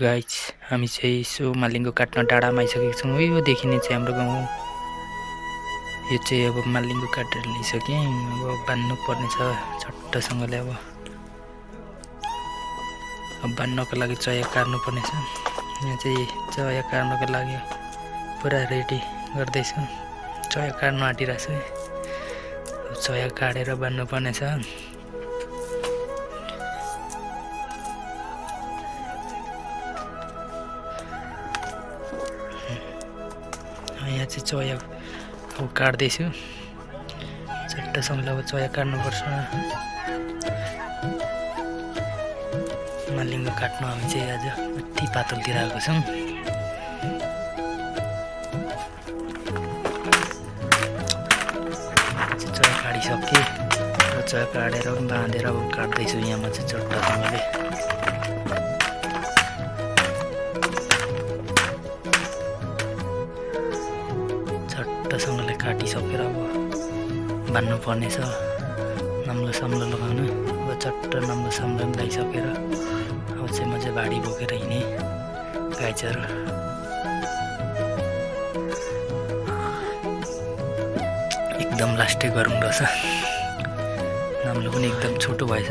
Guys हामी चाहिँ यसो मालिङ्गो काट्न डाँडामा आइसकेको छौँ। यो देखिने चाहिँ हाम्रो गाउँ हो। यो चाहिँ अब मालिङ्गो काटेर ल्याइसकेँ। अब बान्नु पर्ने छ छट्टसँगले। अब बान्नको लागि चया काट्नु पर्ने छ। यहाँ चाहिँ चया काट्नको लागि पुरा रेडी गर्दैछु। चया काट्नु आँटिरहेको छु। चया काटेर बान्नु पर्ने छ। यहाँ चाहिँ चया अब काट्दैछु छट्टसँगले। अब चया काट्नुपर्छ। मालिङ्गो काट्नु हामी चाहिँ आज अति पातलतिर आएको छौँ। चया काटिसकेँ। चया काटेर बाँधेर अब काट्दैछु। यहाँमा चाहिँ छट्टसँगले छट्टसँगले काटिसकेर अब बान्नु पर्ने छ। नम्लो सम्लो लगाउनु। अब चट्ट नम्लो सम्लो लगाइसकेर अब चाहिँ म चाहिँ भाडी बोकेर हिँडेँ गाइजहरू। एकदम लास्टै गरौँ रहेछ। नम्लो पनि एकदम छोटो भएछ।